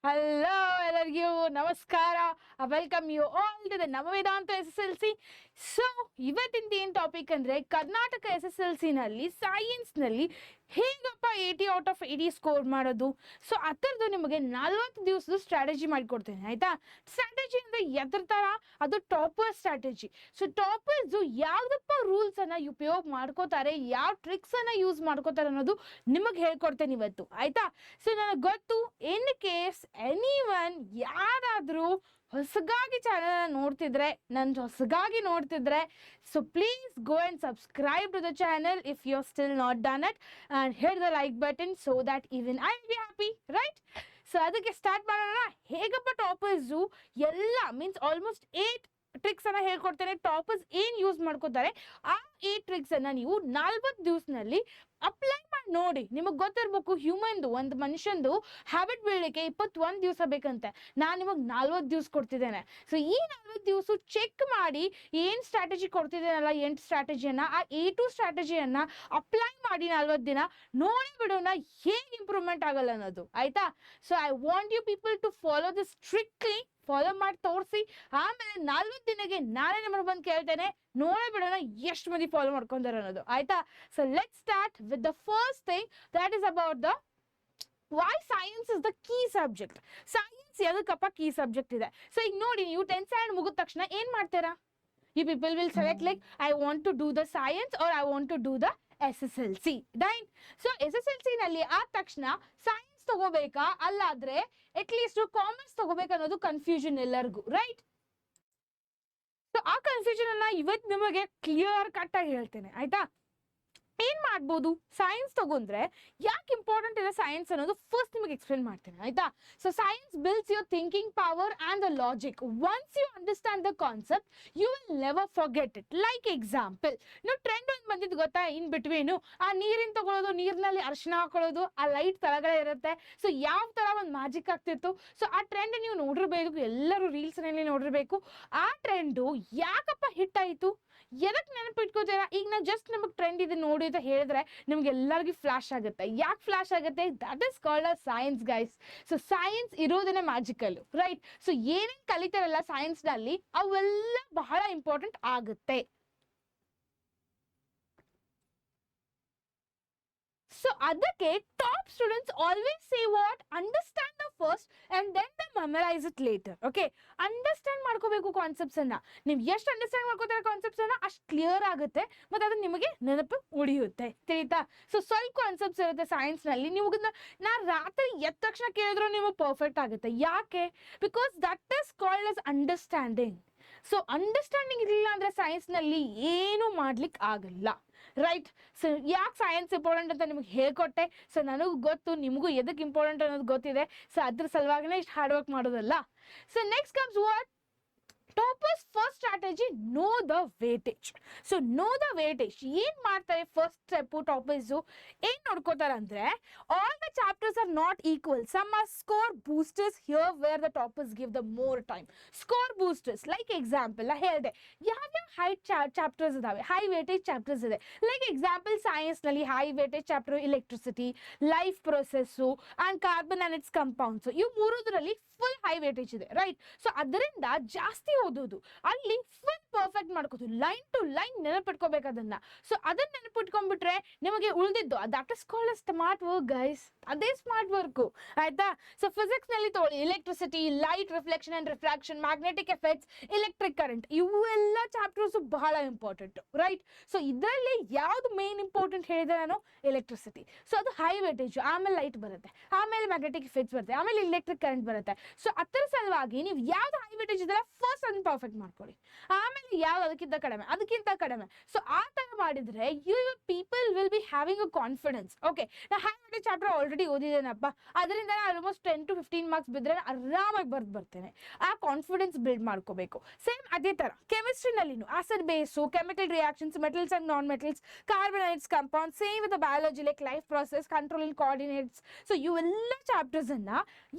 Hello ಎಲ್ಲರಿಗೂ ನಮಸ್ಕಾರ. Welcome you all to the ನಮ್ಮ ವೇದಾಂತ SSLC. ಸೊ ಇವತ್ತಿನ ಏನು ಟಾಪಿಕ್ ಅಂದರೆ ಕರ್ನಾಟಕ SSLC ನಲ್ಲಿ ಸೈನ್ಸ್ನಲ್ಲಿ ಹೇಗಪ್ಪ 80 ಔಟ್ ಆಫ್ 80 ಸ್ಕೋರ್ ಮಾಡೋದು. ಸೊ ಅದರದ್ದು ನಿಮಗೆ 40 ದಿವಸದ ಸ್ಟ್ರಾಟಜಿ ಮಾಡಿಕೊಡ್ತೇನೆ ಆಯಿತಾ. ಸ್ಟ್ರಾಟಜಿ ಅಂದರೆ ಎದ್ರ ಥರ, ಅದು ಟಾಪರ್ ಸ್ಟ್ರಾಟಜಿ. ಸೊ ಟಾಪರ್ಸು ಯಾವುದಪ್ಪ ರೂಲ್ಸನ್ನು ಉಪಯೋಗ ಮಾಡ್ಕೋತಾರೆ, ಯಾವ ಟ್ರಿಕ್ಸನ್ನು ಯೂಸ್ ಮಾಡ್ಕೋತಾರೆ ಅನ್ನೋದು ನಿಮಗೆ ಹೇಳ್ಕೊಡ್ತೇನೆ ಇವತ್ತು ಆಯಿತಾ. ಸೊ ನನಗೆ ಗೊತ್ತು, ಇನ್ ಕೇಸ್ ಎನಿವನ್ ಯಾರಾದರೂ ಹೊಸಗಾಗಿ ಚಾನಲ್ ನೋಡ್ತಿದ್ರೆ, ಹೊಸಗಾಗಿ ನೋಡ್ತಿದ್ರೆ, so please go and subscribe to the channel if you are still not done it and hit the like button so that even I will be happy, right. So ಅದಕ್ಕೆ start ಮಾಡೋಣ. ಹೇಗಪ್ಪ toppers ಎಲ್ಲ means almost 8 ಟ್ರಿಕ್ಸನ್ನು ಹೇಳ್ಕೊಡ್ತೇನೆ. Toppers ಏನು use ಮಾಡ್ಕೋತಾರೆ ಆ 8 ಟ್ರಿಕ್ಸನ್ನು ನೀವು 40 ದಿವಸದಲ್ಲಿ ಅಪ್ಲೈ ಮಾಡಿ ನೋಡಿ. ನಿಮಗೆ ಗೊತ್ತಿರಬೇಕು, ಹ್ಯೂಮನ್ದು ಒಂದು ಮನುಷ್ಯಂದು ಹ್ಯಾಬಿಟ್ ಬೀಳಲಿಕ್ಕೆ 21 ದಿವಸ ಬೇಕಂತೆ. ನಾನು ನಿಮಗೆ 40 ದಿವಸ ಕೊಡ್ತಿದ್ದೇನೆ. ಸೊ ಈ 40 ದಿವಸ ಚೆಕ್ ಮಾಡಿ ಏನು ಸ್ಟ್ರಾಟಜಿ ಕೊಡ್ತಿದ್ದೇನಲ್ಲ, 8 ಸ್ಟ್ರಾಟಜಿಯನ್ನು, ಆ 8 ಸ್ಟ್ರಾಟಜಿಯನ್ನು ಅಪ್ಲೈ ಮಾಡಿ 40 ದಿನ ನೋಡಿ ಬಿಡೋಣ ಹೇಗೆ ಇಂಪ್ರೂವ್ಮೆಂಟ್ ಆಗಲ್ಲ ಅನ್ನೋದು ಆಯಿತಾ. So I want you people to follow this strictly, follow ಮಾಡಿ ತೋರಿಸಿ. ಆಮೇಲೆ 40 ದಿನಕ್ಕೆ ನಾನೇ ನಿಮ್ಮನ್ನು ಬಂದು ಕೇಳ್ತೇನೆ, ನೋಡೇ ಬಿಡೋಣ ಎಷ್ಟು ಮಂದಿ ಫಾಲೋ ಮಾಡ್ಕೊಂತಾರೆ ಅನ್ನೋದು ಆಯ್ತಾ. So let's start with the first thing, that is about the why science is the key subject. Science ಎದಕ್ಕಪ್ಪ ಕೀ ಸಬ್ಜೆಕ್ಟ್ ಇದೆ. ಸೊ ಈಗ ನೋಡಿ, ನೀವು 10th ಸ್ಟ್ಯಾಂಡರ್ಡ್ ಮುಗಿದ ತಕ್ಷಣ ಏನು ಮಾಡ್ತೀರಾ? You people will select like I want to do the science or I want to do the SSLC, right. So SSLC ನಲ್ಲಿ ಆದ ತಕ್ಷಣ ಸೈನ್ಸ್ ತಗೋಬೇಕಾ ಅಲ್ಲಾದ್ರೆ ಅಟ್ಲೀಸ್ಟ್ ಕಾಮರ್ಸ್ ತಗೋಬೇಕಾ ಅನ್ನೋದು ಕನ್ಫ್ಯೂಷನ್ ಎಲ್ಲರಿಗೂ, ರೈಟ್. ಸೊ ಆ ಕನ್ಫ್ಯೂಷನ್ ಅನ್ನ ಇವತ್ತು ನಿಮಗೆ ಕ್ಲಿಯರ್ ಕಟ್ ಆಗಿ ಹೇಳ್ತೇನೆ ಆಯ್ತಾ. ಏನ್ ಮಾಡ್ಬೋದು, ಸೈನ್ಸ್ ತಗೊಂಡ್ರೆ ಯಾಕೆ ಇಂಪಾರ್ಟೆಂಟ್ ಇದೆ ಸೈನ್ಸ್ ಅನ್ನೋದು ಫಸ್ಟ್ ನಿಮಗೆ ಎಕ್ಸ್ಪ್ಲೇನ್ ಮಾಡ್ತೇನೆ ಆಯ್ತಾ. So science builds your thinking power and the logic. Once you understand the concept you will never forget it. Like example, ನೀವು ಟ್ರೆಂಡ್ ಒಂದು ಬಂದಿದ್ದು ಗೊತ್ತಾ, ಇನ್ ಬಿಟ್ವೀನು ಆ ನೀರಿನ ತಗೊಳ್ಳೋದು, ನೀರಿನಲ್ಲಿ ಅರಿಶಿನ ಹಾಕೊಳ್ಳೋದು, ಆ ಲೈಟ್ ತಳಗಡೆ ಇರುತ್ತೆ. ಸೊ ಯಾವ ತರ ಒಂದು ಮ್ಯಾಜಿಕ್ ಆಗ್ತಿತ್ತು. ಸೊ ಆ ಟ್ರೆಂಡ್ ನೀವು ನೋಡಿರ್ಬೇಕು, ಎಲ್ಲರೂ ರೀಲ್ಸ್ನಲ್ಲಿ ನೋಡಿರ್ಬೇಕು. ಆ ಟ್ರೆಂಡು ಯಾಕಪ್ಪ ಹಿಟ್ ಆಯಿತು, ಎದಕ್ಕೆ ನೆನಪಿಟ್ಕೋತೀರಾ? ಈಗ ನಾವು ಜಸ್ಟ್ ನಮಗೆ ಟ್ರೆಂಡ್ ಇದೆ ನೋಡಿ ಅಂತ ಹೇಳಿದ್ರೆ ನಿಮ್ಗೆ ಎಲ್ಲರಿಗೂ ಫ್ಲಾಶ್ ಆಗುತ್ತೆ. ಯಾಕೆ ಫ್ಲಾಶ್ ಆಗುತ್ತೆ? That is called a science guys. So science ಇರೋದನ್ನೇ ಮ್ಯಾಜಿಕಲ್, ರೈಟ್. ಸೊ ಏನೇನು ಕಲಿತಾರಲ್ಲ ಸೈನ್ಸ್ನಲ್ಲಿ ಅವೆಲ್ಲ ಬಹಳ ಇಂಪಾರ್ಟೆಂಟ್ ಆಗುತ್ತೆ. ಸೊ ಅದಕ್ಕೆ top students always say what, understand the first and then the memorise it later. Okay, understand ಮಾಡ್ಕೋಬೇಕು ಕಾನ್ಸೆಪ್ಟ್ಸ್ ಅನ್ನ. ನೀವು ಎಷ್ಟು ಅಂಡರ್ಸ್ಟ್ಯಾಂಡ್ ಮಾಡ್ಕೋತಾರೆ ಕಾನ್ಸೆಪ್ಟ್ಸ್ ಅನ್ನ ಅಷ್ಟು ಕ್ಲಿಯರ್ ಆಗುತ್ತೆ ಮತ್ತೆ ಅದು ನಿಮಗೆ ನೆನಪು ಉಳಿಯುತ್ತೆ, ತಿಳಿತಾ. ಸೊ ಸ್ವಲ್ಪ ಕಾನ್ಸೆಪ್ಟ್ಸ್ ಇರುತ್ತೆ ಸೈನ್ಸ್ ನಲ್ಲಿ, ನೀವು ನಾ ರಾತ್ರಿ ಎದ್ದ ತಕ್ಷಣ ಕೇಳಿದ್ರು ನಿಮಗೆ ಪರ್ಫೆಕ್ಟ್ ಆಗುತ್ತೆ. ಯಾಕೆ? Because that is called as understanding. So understanding ಇರಲಿಲ್ಲ ಅಂದ್ರೆ ಸೈನ್ಸ್ ನಲ್ಲಿ ಏನು ಮಾಡ್ಲಿಕ್ಕೆ ಆಗಲ್ಲ, ರೈಟ್. ಸೊ ಯಾಕೆ ಸೈನ್ಸ್ ಇಂಪಾರ್ಟೆಂಟ್ ಅಂತ ನಿಮಗೆ ಹೇಳ್ಕೊಟ್ಟೆ. ಸೊ ನನಗೂ ಗೊತ್ತು, ನಿಮಗೂ ಎದಕ್ಕೆ ಇಂಪಾರ್ಟೆಂಟ್ ಅನ್ನೋದು ಗೊತ್ತಿದೆ. ಸೊ ಅದ್ರ ಸಲುವಾಗಿನೇ ಇಷ್ಟು ಹಾರ್ಡ್ ವರ್ಕ್ ಮಾಡೋದಲ್ಲ. So next comes what, toppers first strategy, know the weightage. So know the weightage ಏನು ಮಾಡ್ತಾರೆ ಫಸ್ಟ್ ಸ್ಟೆಪ್ಪು, ಟಾಪರ್ಸು ಏನು ನೋಡ್ಕೋತಾರೆ ಅಂದರೆ all the chapters are not equal, some are score boosters, here where the toppers give the more time. Score boosters like example ಹೇಳಿದೆ, ಯಾವ್ಯಾವ high chapters ಇದಾವೆ, high weightage chapters ಇದೆ. Like example ಸೈನ್ಸ್ನಲ್ಲಿ high weightage chapter electricity, life process and carbon and it's compounds. ಇವು ಮೂರರಲ್ಲಿ full high weightage ಇದೆ, right. So ಅದರಿಂದ ಜಾಸ್ತಿ ಓದೋದು, ಅಲ್ಲಿ ಫುಲ್ ಪರ್ಫೆಕ್ಟ್ ಮಾಡ್ಕೋದು, ಲೈನ್ ಟು ಲೈನ್ ನೆನಪಿಟ್ಕೋಬೇಕು ಅದನ್ನ. ಸೊ ಅದನ್ನ ನೆನಪಿಟ್ಕೊಂಡ್ಬಿಟ್ರೆ ನಿಮಗೆ ಉಳಿದಿದ್ದು that is called smart work guys. ಅದೇ ಸ್ಮಾರ್ಟ್ ವರ್ಕು ಆಯ್ತಾ. ಸೊ ಫಿಸಿಕ್ಸ್ ನಲ್ಲಿ ತಗೊಳ್ಳಿ, electricity, light reflection and refraction, magnetic effects, electric current, ಇವೆಲ್ಲ ಚಾಪ್ಟರ್ಸ್ ಬಹಳ ಇಂಪಾರ್ಟೆಂಟ್, ರೈಟ್. ಸೊ ಇದರಲ್ಲಿ ಯಾವ್ದು ಮೇನ್ ಇಂಪಾರ್ಟೆಂಟ್ ಹೇಳಿದೆ ನಾನು, ಎಲೆಕ್ಟ್ರಿಸಿಟಿ. ಸೊ ಅದು ಹೈ ವೇಟೇಜ್, ಆಮೇಲೆ ಲೈಟ್ ಬರುತ್ತೆ, ಆಮೇಲೆ ಮ್ಯಾಗ್ನೆಟಿಕ್ ಎಫೆಕ್ಟ್ಸ್ ಬರುತ್ತೆ, ಆಮೇಲೆ ಎಲೆಕ್ಟ್ರಿಕ್ ಕರೆಂಟ್ ಬರುತ್ತೆ. ಸೊ ಅದರ ಸಲುವಾಗಿ ನೀವು ಯಾವ್ದು ಹೈ ವೇಟೇಜ್ ಇದೆಲ್ಲ ಫಸ್ಟ್ ಅದನ್ನ ಪರ್ಫೆಕ್ಟ್ ಮಾಡ್ಕೊಳ್ಳಿ, ಆಮೇಲೆ ಯಾವ್ದು ಅದಕ್ಕಿಂತ ಕಡಿಮೆ. ಸೊ ಆ ತರ ಮಾಡಿದ್ರೆ you people will be having a confidence. Okay, ನಾ ಹೈ ವೇಟೇಜ್ ಚಾಪ್ಟರ್ ಆಲ್ರೆಡಿ ಓದಿದ್ದೇನಪ್ಪ, ಅದರಿಂದ ಆಲ್ಮೋಸ್ಟ್ 10 to 15 ಮಾರ್ಕ್ಸ್ ಬಿದ್ದರೆ ಆರಾಮಾಗಿ ಬರ್ತೇನೆ. ಆ ಕಾನ್ಫಿಡೆನ್ಸ್ ಬಿಲ್ಡ್ ಮಾಡ್ಕೋಬೇಕು. ಸೇಮ್ ಅದೇ ತರ ಕೆಮಿಸ್ಟ್ರಿನಲ್ಲಿನೂ acid base, chemical reactions, metals and non metals, carbonates, compound, same with biology like life process, controlling coordinates. So ಇವೆಲ್ಲ ಚಾಪ್ಟರ್ಸ್ ಅನ್ನ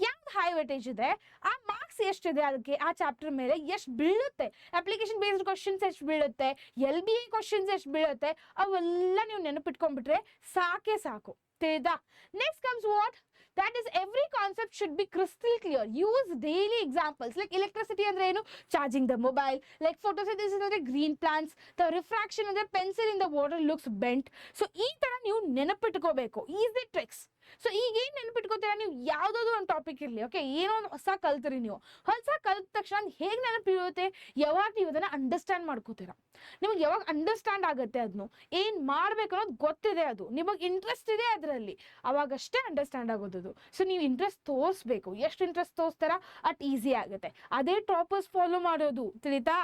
ಯಾವ್ದು ಹೈ ವೇಟೇಜ್ ಇದೆ, ಆ ಮಾರ್ಕ್ಸ್ ಎಷ್ಟಿದೆ ಅದಕ್ಕೆ, ಆ ಚಾಪ್ಟರ್ ಮೇಲೆ ಎಷ್ಟು ಬೀಳುತ್ತೆ, ಅಪ್ಲಿಕೇಶನ್ ಬೇಸ್ಡ್ ಕ್ವಶನ್ಸ್ ಎಷ್ಟು ಬೀಳುತ್ತೆ, LBA ಕ್ವಶನ್ಸ್ ಎಷ್ಟು ಬೀಳುತ್ತೆ, ಅವೆಲ್ಲ ನೀವು ನೆನಪಿಟ್ಕೊಂಡ್ಬಿಟ್ರೆ ಸಾಕೆ ಸಾಕು, ತಿಳಿದಾ. Next comes what, that is every concept concept should be crystal clear. Use daily examples like electricity ಅಂದ್ರೆ ಏನು, charging the mobile, like photosynthesis ಅಂದ್ರೆ green plants, the refraction ಅಂದ್ರೆ pencil in the water looks bent. So ಈ ತರ ನೀವು ನೆನಪಿಟ್ಕೋಬೇಕು, easy tricks. So ಈಗ ಏನ್ ನೆನಪಿಟ್ಕೋತೀರಾ ನೀವು, ಯಾವ್ದಾದ್ರು ಒಂದು ಟಾಪಿಕ್ ಇರ್ಲಿ, ಓಕೆ, ಏನೋ ಒಂದು ಹೊಸ ಕಲ್ತ್ರಿ ನೀವು, ಹೊಸ ಕಲ್ತ ತಕ್ಷಣ ಹೇಗೆ ನೆನಪಿರುತ್ತೆ, ಯಾವಾಗ ನೀವು ಅದನ್ನ ಅಂಡರ್ಸ್ಟ್ಯಾಂಡ್ ಮಾಡ್ಕೋತೀರಾ, ನಿಮಗೆ ಯಾವಾಗ ಅಂಡರ್ಸ್ಟ್ಯಾಂಡ್ ಆಗುತ್ತೆ ಅದನ್ನು ಏನ್ ಮಾಡ್ಬೇಕು ಅನ್ನೋದು ಗೊತ್ತಿದೆ, ಅದು ನಿಮಗೆ ಇಂಟ್ರೆಸ್ಟ್ ಇದೆ ಅದರಲ್ಲಿ, ಅವಾಗಷ್ಟೇ ಅಂಡರ್ಸ್ಟ್ಯಾಂಡ್ ಆಗೋದು. ಸೊ ನೀವು ಇಂಟ್ರೆಸ್ಟ್ ತೋರಿಸ್ಬೇಕು, ಎಷ್ಟು ಇಂಟ್ರೆಸ್ಟ್ ತೋರಿಸ್ತಾರ ಅಟ್ ಈಸಿ ಆಗುತ್ತೆ. ಅದೇ ಟಾಪರ್ಸ್ ಫಾಲೋ ಮಾಡೋದು, ತಿಳಿತಾ?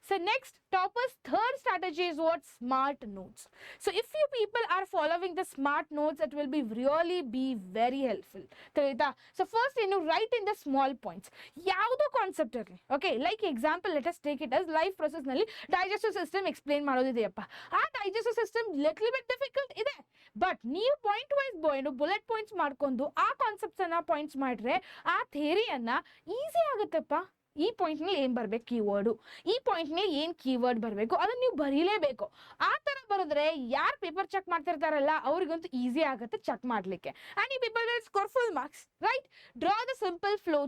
So next toppers third strategy is what, smart notes. So if you people are following the smart notes it will be really be very helpful, ತಿಳಿತಾ? So first ಏನು, write in the small points, ಯಾವುದೋ concept ಇರಲಿ, okay, like example let us take it as life process ನಲ್ಲಿ digestive system explain ಮಾಡೋದಿದೆಯಪ್ಪ, ಆ digestive system little bit difficult ಇದೆ, but ನೀವು point wise bullet points ಮಾಡ್ಕೊಂಡು ಆ ಕಾನ್ಸೆಪ್ಟ್ಸ್ ಅನ್ನ ಪಾಯಿಂಟ್ಸ್ ಮಾಡ್ರೆ ಆ ಥಿಯರಿಯನ್ನ ಈಸಿ ಆಗುತ್ತಪ್ಪ. ಈ ಪಾಯಿಂಟ್ ನಲ್ಲಿ ಏನ್ ಬರ್ಬೇಕು ಕೀವರ್ಡ್, ಈ ಪಾಯಿಂಟ್ ನಲ್ಲಿ ಏನ್ ಕೀವರ್ಡ್ ಬರಬೇಕು ಅದನ್ನ ನೀವು ಬರೀಲೇಬೇಕು. ಆ ತರ ಬರೆದ್ರೆ ಯಾರು ಪೇಪರ್ ಚೆಕ್ ಮಾಡ್ತಿರ್ತಾರಲ್ಲ ಅವ್ರಿಗಂತೂ ಈಸಿ ಆಗುತ್ತೆ ಚೆಕ್ ಮಾಡ್ಲಿಕ್ಕೆ. ಅಂಡ್ ಈ people will score full marks, right? Draw the simple flow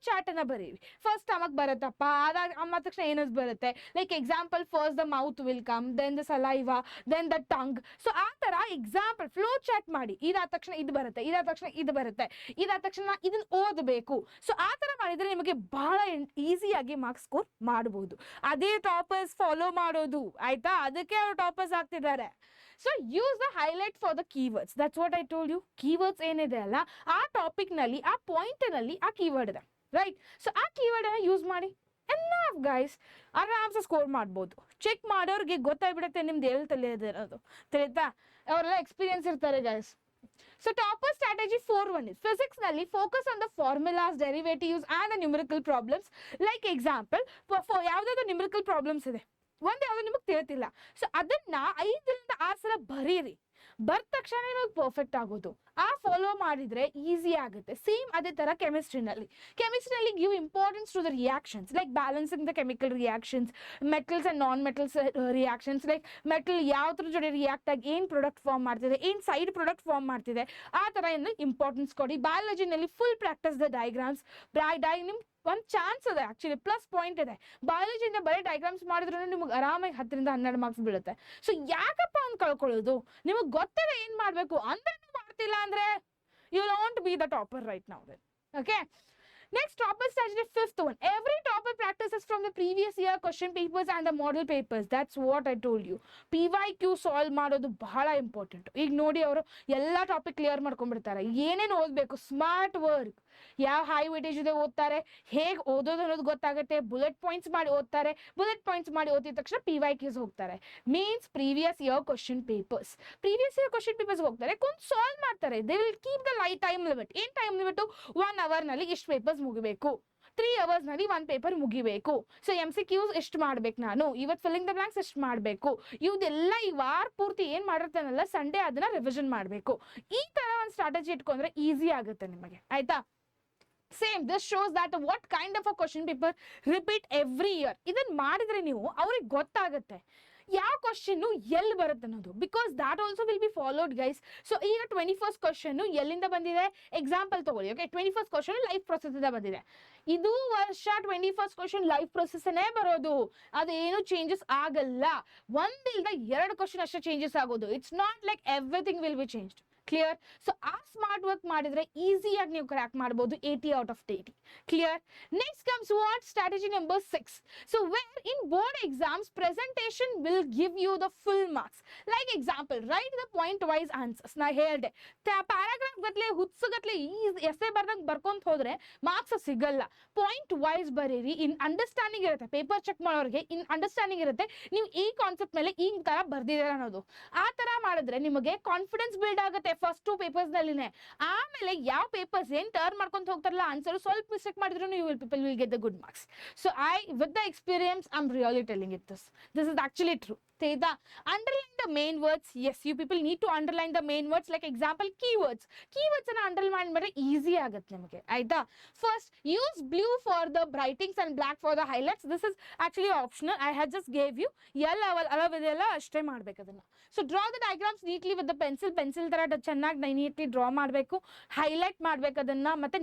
chart ಅನ್ನ ಬರೀರಿ. ಫಸ್ಟ್ ಸ್ಟಮಕ್ ಬರುತ್ತಪ್ಪ, ಅದಾದ ತಕ್ಷಣ ಏನಸ್ ಬರುತ್ತೆ, like example first the mouth will come, then the saliva, then the tongue. So ಆ ತರ ಎಕ್ಸಾಂಪಲ್ ಫ್ಲೋ ಚಾರ್ಟ್ ಮಾಡಿ, ಇದಾದ ತಕ್ಷಣ ಇದು ಬರುತ್ತೆ, ಇದಾದ ತಕ್ಷಣ ಇದು ಬರುತ್ತೆ, ಇದಾದ ತಕ್ಷಣ ಇದನ್ನ ಓದಬೇಕು. ಸೊ ಆ ತರ ಮಾಡಿದ್ರೆ ನಿಮಗೆ ಬಹಳ ಈಸಿಯಾಗಿ ಮಾರ್ಕ್ಸ್ ಸ್ಕೋರ್ ಮಾಡಬಹುದು. ಅದೇ ಟಾಪರ್ಸ್ ಫಾಲೋ ಮಾಡೋದು, ಆಯ್ತಾ? ಅದಕ್ಕೆ ಅವರು ಟಾಪರ್ಸ್ ಆಗ್ತಿದ್ದಾರೆ. So use the highlight for the keywords, that's what I told you. Keywords ಏನಿದೆ ಅಲ್ಲ ಆ ಟಾಪಿಕ್ ನಲ್ಲಿ ಆ ಪಾಯಿಂಟ್ ನಲ್ಲಿ ಆ ಕೀವರ್ಡ್ ಇದೆ, ರೈಟ್? ಸೊ ಆ ಕೀವರ್ಡ್ ಅನ್ನ ಯೂಸ್ ಮಾಡಿ, ಎನ್ನಫ್ ಗೈಸ್, ಆರಾಮ್ಸೆ ಸ್ಕೋರ್ ಮಾಡ್ಬೋದು. ಚೆಕ್ ಮಾಡೋರಿಗೆ ಗೊತ್ತಾಗ್ಬಿಡುತ್ತೆ ನಿಮ್ದು ಎಲ್ಲಿ ತಿಳಿಯೋದಿರೋದು, ತಿಳಿತಾ? ಅವರೆಲ್ಲ ಎಕ್ಸ್ಪೀರಿಯನ್ಸ್ ಇರ್ತಾರೆ guys. So topper strategy 4-1 is physics nalli focus on the formulas, derivatives and the numerical problems. Like example, for ಯಾವ್ದಾದ್ರು numerical problems ಇದೆ, ಒಂದು ಯಾವ್ದು ನಿಮಗೆ ತಿಳಿತಿಲ್ಲ, ಸೊ ಅದನ್ನ 5ರಿಂದ 6 ಸಲ ಬರೀರಿ, ಬರ್ದ ತಕ್ಷಣ ನಿಮಗೆ ಪರ್ಫೆಕ್ಟ್ ಆಗೋದು. ಆ ಫಾಲೋ ಮಾಡಿದ್ರೆ ಈಸಿ ಆಗುತ್ತೆ. ಸೇಮ್ ಅದೇ ತರ ಕೆಮಿಸ್ಟ್ರಿನಲ್ಲಿ give importance to the reactions, like balancing the chemical reactions, metals and non metals reactions, like metal ಯಾವ್ದ್ರ ಜೊತೆ ರಿಯಾಕ್ಟ್ ಆಗಿ ಏನ್ ಪ್ರಾಡಕ್ಟ್ ಫಾರ್ಮ್ ಮಾಡ್ತಿದೆ, ಏನ್ ಸೈಡ್ ಪ್ರಾಡಕ್ಟ್ ಫಾರ್ಮ್ ಮಾಡ್ತಿದೆ, ಆ ತರ ಏನು ಇಂಪಾರ್ಟೆನ್ಸ್ ಕೊಡಿ. ಬಯಾಲಜಿನಲ್ಲಿ ಫುಲ್ ಪ್ರಾಕ್ಟೀಸ್ ದ ಡಯಾಗ್ರಾಮ್ಸ್, ನಿಮ್ ಒಂದು ಚಾನ್ಸ್ ಇದೆ, ಆಕ್ಚುಲಿ ಪ್ಲಸ್ ಪಾಯಿಂಟ್ ಇದೆ. ಬಯಾಲಜಿಯಿಂದ ಬರೀ ಡಯಾಗ್ರಾಮ್ಸ್ ಮಾಡಿದ್ರು ನಿಮಗೆ ಆರಾಮಾಗಿ 10ರಿಂದ 12 ಮಾರ್ಕ್ಸ್ ಬೀಳುತ್ತೆ. ಸೊ ಯಾಕಪ್ಪ ಅಂತ ಕಳ್ಕೊಳ್ಳೋದು, ನಿಮಗೆ ಗೊತ್ತಿದೆ ಏನ್ ಮಾಡ್ಬೇಕು ಅಂದ್ರೆ ಮಾಡ್ತಿಲ್ಲ ಅಂದ್ರೆ you want be the topper right now. Okay, next topper strategy 5th one, every topper practices from the previous year question papers and the model papers. That's what I told you. PYQ solve ಮಾಡೋದು ಬಹಳ important. ಈಗ ನೋಡಿ ಅವರು ಎಲ್ಲ topic clear ಮಾಡ್ಕೊಂಡ್ಬಿಡ್ತಾರೆ, ಏನೇನು ಓದಬೇಕು, smart work, ಯಾವ high weightage ಇದೆ ಓದ್ತಾರೆ, ಹೇಗೆ ಓದೋದು ಅನ್ನೋದು ಗೊತ್ತಾಗುತ್ತೆ, ಬುಲೆಟ್ ಪಾಯಿಂಟ್ಸ್ ಮಾಡಿ ಓದ್ತಾರೆ, ಬುಲೆಟ್ ಪಾಯಿಂಟ್ಸ್ ಮಾಡಿ ಓದಿದ ತಕ್ಷಣ PYQs ಹೋಗ್ತಾರೆ, means previous year question papers ಹೋಗ್ತಾರೆ, ಕೊಂದು ಸಾಲ್ವ್ ಮಾಡ್ತಾರೆ. They will keep the time limit. ಏನ್ ಟೈಮ್ ಲಿಮಿಟ್? 1 hour ನಲ್ಲಿ ಇಷ್ಟು ಪೇಪರ್ಸ್ ಮುಗಿಬೇಕು, 3 hours ನಲ್ಲಿ 1 ಪೇಪರ್ ಮುಗಿಬೇಕು. ಸೊ MCQs ಎಷ್ಟು ಮಾಡ್ಬೇಕು, ನಾನು ಇವತ್ತು ಫಿಲ್ಲಿಂಗ್ ದ ಬ್ಲಾಂಕ್ಸ್ ಎಷ್ಟು ಮಾಡಬೇಕು, ಇವದೆಲ್ಲ ಈ ವಾರ ಪೂರ್ತಿ ಏನ್ ಮಾಡಿರ್ತಾನಲ್ಲ ಸಂಡೇ ಅದನ್ನ ರಿವಿಷನ್ ಮಾಡಬೇಕು. ಈ ತರ ಒಂದು ಸ್ಟ್ರಾಟಜಿ ಇಟ್ಕೊಂಡ್ರೆ ಈಸಿ ಆಗುತ್ತೆ ನಿಮಗೆ, ಆಯ್ತಾ? Same this shows that what kind of a question paper repeat every year. ಇದನ್ನ ಮಾಡಿದ್ರೆ ನೀವು ಅವ್ರಿಗೆ ಗೊತ್ತಾಗುತ್ತೆ ಯಾವ ಕ್ವಶನ್ ಎಲ್ಲಿ ಬರುತ್ತೆ ಅನ್ನೋದು, because that also will be followed guys. So ಈಗ 21st ಕ್ವಶನ್ ಎಲ್ಲಿಂದ ಬಂದಿದೆ, ಎಕ್ಸಾಂಪಲ್ ತಗೊಳ್ಳಿ. Okay, 21st question life process ಇಂದ ಬಂದಿದೆ. ಇದು ವರ್ಷ 21st ಕ್ವಶನ್ ಲೈಫ್ ಪ್ರೊಸೆಸ್ನೇ ಬರೋದು, ಅದೇನು ಚೇಂಜಸ್ ಆಗಲ್ಲ. ಒಂದಿಲ್ದ 2 ಕ್ವಶನ್ ಅಷ್ಟೇ ಚೇಂಜಸ್ ಆಗೋದು. It's not like everything will be changed. Clear? So ಆ ಸ್ಮಾರ್ಟ್ ವರ್ಕ್ ಮಾಡಿದ್ರೆ ಈಸಿಯಾಗಿ ನೀವು ಕ್ರ್ಯಾಕ್ ಮಾಡಬಹುದು 80 out of 80. Clear? Next comes what strategy number 6. So where in board exams presentation will give you the full marks. Like example, write the point wise answers. ನಾ ಹೇಳ್ದೆ paragraph ಗಟ್ಲೆ ಹುಚ್ಚಗಟ್ಲೆ ಈ essay ಬರ್ದಂಗೆ ಬರ್ಕೊಂತ ಹೋದ್ರೆ marks ಸಿಗಲ್ಲ. Point wise ಬರೀರಿ. In understanding ಇರುತ್ತೆ, paper check ಮಾಡೋರಿಗೆ in understanding ಇರುತ್ತೆ, ನೀವು ಈ ಕಾನ್ಸೆಪ್ಟ್ ಮೇಲೆ ಈ ತರ ಬರ್ದಿದ್ದೀರ ಅನ್ನೋದು. ಆ ತರ ಮಾಡಿದ್ರೆ ನಿಮಗೆ ಕಾನ್ಫಿಡೆನ್ಸ್ ಬಿಲ್ಡ್ ಆಗುತ್ತೆ ಫಸ್ಟ್ 2 ಪೇಪರ್ಸ್ ನಲ್ಲಿನೇ. ಆಮೇಲೆ ಯಾವ ಪೇಪರ್ಸ್ ಏನ್ ಟರ್ನ್ ಮಾಡ್ಕೊಂತ ಹೋಗ್ತಾರಲ್ಲ ಆನ್ಸರ್, ಸ್ವಲ್ಪ ಮಿಸ್ಟೇಕ್ ಮಾಡಿದ್ರು people will get the good marks. So with the experience I'm really telling it this is actually true. Teda, underline the main words. Yes, you people need to underline the main words. Like example, keywords. Keywords and underline ಮಾಡಿದ್ರೆ easy ಆಗುತ್ತೆ ನಿಮಗೆ ಆಯ್ತಾ. First, use blue for the brightings and black for the highlights. This is actually optional. I had just gave you ಎಲ್ಲ ಅಲವಿದೆಲ್ಲ ಅಷ್ಟೇ ಮಾಡ್ಬೇಕು ಅದನ್ನ. So draw the diagrams neatly with the pencil ತರ ಚೆನ್ನಾಗಿ ನೀಟ್ಲಿ ಡ್ರಾ ಮಾಡಬೇಕು. ಹೈಲೈಟ್ ಮಾಡ್ಬೇಕು ಅದನ್ನ. ಮತ್ತೆ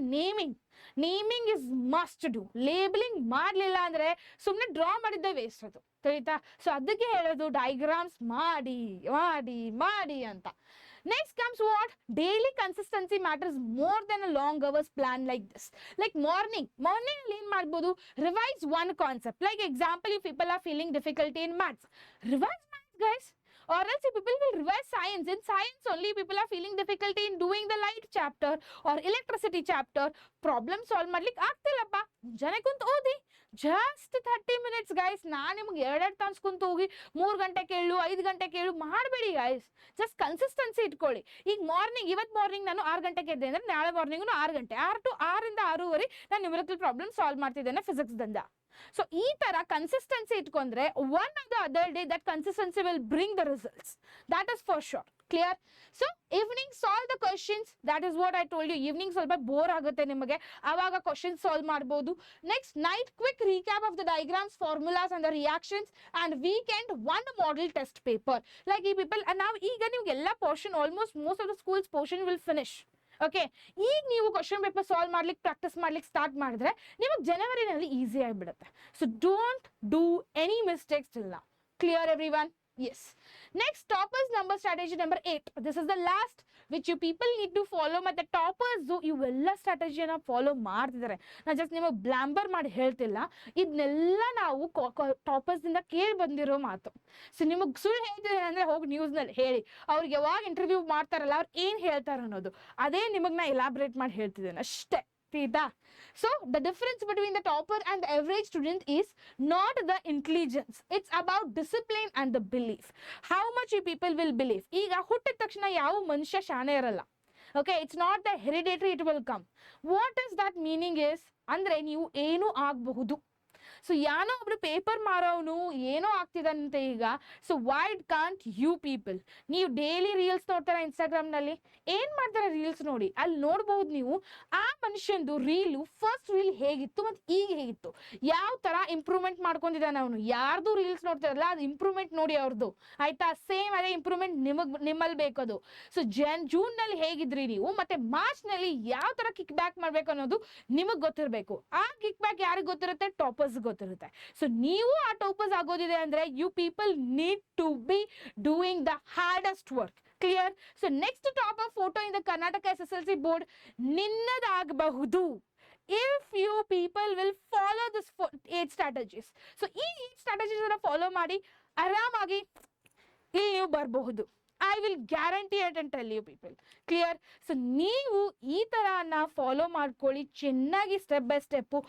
naming is must do. Labelling ಮಾಡಲಿಲ್ಲ ಅಂದ್ರೆ ಸುಮ್ಮನೆ ಡ್ರಾ ಮಾಡಿದ್ದೆ ವೇಸ್ಟ್ ಅದು ತಿಳಿತಾ. ಸೊ ಅದಕ್ಕೆ ಹೇಳೋದು ಡೈಗ್ರಾಮ್ಸ್ ಮಾಡಿ ಅಂತ. Next comes what? Daily consistency matters more than a long hours plan like this. Like morning ಅಲ್ಲಿ ಏನ್ ಮಾಡ್ಬೋದು? Revise one concept. Like example, if people are feeling difficulty in maths, revise maths, guys. Or else people will revise science. In science only, people are feeling difficulty in doing the light chapter or electricity chapter. Problem solve ಮಾಡ್ಲಿಕ್ಕೆ ಆಗ್ತಿಲ್ಲಪ್ಪ, ಮುಂಜಾನೆ ಕುಂತು ಓದಿ. Just 30 minutes guys. ನಾನು ನಿಮ್ಗೆ 2 ತಾಸು ಕುಂತು ಹೋಗಿ 3 ಗಂಟೆ ಕೇಳು 5 ಗಂಟೆ ಕೇಳು ಮಾಡಬೇಡಿ ಗೈಸ್. ಜಸ್ಟ್ ಕನ್ಸಿಸ್ಟೆನ್ಸಿ ಇಟ್ಕೊಳ್ಳಿ. ಈಗ ಇವತ್ತು ಮಾರ್ನಿಂಗ್ ನಾನು 6 ಗಂಟೆಗೆ ಎದ್ದೆ ಅಂದ್ರೆ ನಾಳೆ ಮಾರ್ನಿಂಗು 6 ಗಂಟೆ 6 ರಿಂದ 6:30 ನಾನು ನ್ಯೂಮರಿಕಲ್ ಪ್ರಾಬ್ಲಮ್ ಸಾಲ್ವ್ ಮಾಡ್ತಿದ್ದೇನೆ ಫಿಸಿಕ್ಸ್ ದಿಂದ. ಸೊ ಈ ತರ ಕನ್ಸಿಸ್ಟೆನ್ಸಿ ಇಟ್ಕೊಂಡ್ರೆ one of the other day that consistency will bring the results. That is for sure. Clear? So evening solve the questions. That is what I told you. Evening ಸ್ವಲ್ಪ bore ಆಗುತ್ತೆ ನಿಮಗೆ, ಅವಾಗ question solve ಮಾಡ್ಬೋದು. Next night quick recap of the diagrams, formulas and the reactions. And weekend one model test paper. Like ಈ people ನಾವು ಈಗ ನೀವು ಎಲ್ಲ portion almost most of the schools portion will finish. Okay, ಈಗ ನೀವು question paper solve ಮಾಡ್ಲಿಕ್ಕೆ practice ಮಾಡ್ಲಿಕ್ಕೆ start ಮಾಡಿದ್ರೆ ನಿಮಗೆ ಜನವರಿನಲ್ಲಿ ಈಸಿ ಆಗಿಬಿಡುತ್ತೆ. So don't do any mistakes till now. Clear every one? Yes. Next, toppers number strategy number 8. This is the last which you people need to follow. ಮತ್ತೆ toppers ಇವೆಲ್ಲ ಸ್ಟ್ರಾಟಜಿಯನ್ನ follow ಮಾಡ್ತಿದ್ದಾರೆ. ನಾನು just ನಿಮಗೆ ಬ್ಲಾಂಬರ್ ಮಾಡಿ ಹೇಳ್ತಿಲ್ಲ, ಇದನ್ನೆಲ್ಲ ನಾವು ಟಾಪರ್ಸ್ ಇಂದ ಕೇಳಿ ಬಂದಿರೋ ಮಾತು. ಸೊ ನಿಮಗೆ ಸುಳ್ಳು ಹೇಳ್ತಿದ್ದಾರೆ ಅಂದ್ರೆ ಹೋಗಿ ನ್ಯೂಸ್ನಲ್ಲಿ ಹೇಳಿ. ಅವ್ರಿಗೆ ಯಾವಾಗ ಇಂಟರ್ವ್ಯೂ ಮಾಡ್ತಾರಲ್ಲ ಅವ್ರು ಏನು ಹೇಳ್ತಾರೆ ಅನ್ನೋದು ಅದೇ ನಿಮಗೆ ನಾ ಎಲಾಬ್ರೇಟ್ ಮಾಡಿ ಹೇಳ್ತಿದ್ದೇನೆ ಅಷ್ಟೇ. So the difference between the topper and the average student is not the intelligence. It's about discipline and the belief. How much you people will believe. ಈಗ ಹುಟ್ಟಿದ ತಕ್ಷಣ ಯಾವ ಮನುಷ್ಯ ಶಾಣೆ ಇರಲ್ಲ. Okay, it's not the hereditary, it will come. What is that meaning is ಅಂದ್ರೆ ನೀವು ಏನು ಆಗಬಹುದು. ಸೊ ಯಾನೋ ಒಬ್ರು ಪೇಪರ್ ಮಾರೋನು ಏನೋ ಆಗ್ತಿದಂತೆ ಈಗ. So why can't you people? ನೀವು ಡೈಲಿ ರೀಲ್ಸ್ ನೋಡ್ತಾರೆ ಇನ್ಸ್ಟಾಗ್ರಾಮ್ನಲ್ಲಿ, ಏನು ಮಾಡ್ತಾರೆ ರೀಲ್ಸ್ ನೋಡಿ, ಅಲ್ಲಿ ನೋಡ್ಬೋದು ನೀವು ಆ ಮನುಷ್ಯಂದು ಫಸ್ಟ್ ರೀಲ್ ಹೇಗಿತ್ತು ಮತ್ತು ಈಗ ಹೇಗಿತ್ತು, ಯಾವ ಥರ ಇಂಪ್ರೂವ್ಮೆಂಟ್ ಮಾಡ್ಕೊಂಡಿದ್ದಾನೆ ಅವನು. ಯಾರ್ದು ರೀಲ್ಸ್ ನೋಡ್ತಾರಲ್ಲ ಅದು ಇಂಪ್ರೂವ್ಮೆಂಟ್ ನೋಡಿ ಅವ್ರದ್ದು ಆಯ್ತಾ. ಸೇಮ್ ಅದೇ ಇಂಪ್ರೂವ್ಮೆಂಟ್ ನಿಮ್ಮಲ್ಲಿ ಬೇಕದು. ಸೊ ಜೂನ್ನಲ್ಲಿ ಹೇಗಿದ್ರಿ ನೀವು, ಮತ್ತೆ ಮಾರ್ಚ್ನಲ್ಲಿ ಯಾವ ಥರ ಕಿಕ್ ಬ್ಯಾಕ್ ಮಾಡಬೇಕು ಅನ್ನೋದು ನಿಮಗೆ ಗೊತ್ತಿರಬೇಕು. ಆ ಕಿಕ್ ಬ್ಯಾಕ್ ಯಾರಿಗೆ ಗೊತ್ತಿರುತ್ತೆ? ಟಾಪರ್ಸ್ ಗೊತ್ತಿರುತ್ತೆ. ಸೊ ನೀವು ಆ ಟಾಪರ್ಸ್ ಆಗೋದಿದೆ ಅಂದ್ರೆ you people need to be doing the hardest work. Clear? So next topper photo in the Karnataka SSLC board ನಿನ್ನದಾಗಬಹುದು if you people will follow this 8 strategies. So ಈ 8 strategies ಅನ್ನ ಫಾಲೋ ಮಾಡಿ ಆರಾಮಾಗಿ ಇಲ್ಲಿ ನೀವು ಬರಬಹುದು. I will guarantee it and tell you people. Clear? So ನೀವು ಈ ಥರನ ಫಾಲೋ ಮಾಡ್ಕೊಳ್ಳಿ ಚೆನ್ನಾಗಿ ಸ್ಟೆಪ್ ಬೈ ಸ್ಟೆಪ್ಪು.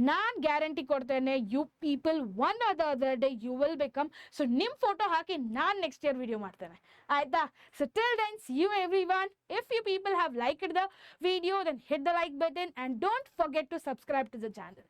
ನಾನು ಗ್ಯಾರಂಟಿ ಕೊಡ್ತೇನೆ you people one or the other day you will become. So ನಿಮ್ಮ ಫೋಟೋ ಹಾಕಿ ನಾನು ನೆಕ್ಸ್ಟ್ ಇಯರ್ ವಿಡಿಯೋ ಮಾಡ್ತೇನೆ ಆಯ್ತಾ. So till then see you everyone. If you people have liked the video then hit the like button and don't forget to subscribe to the channel.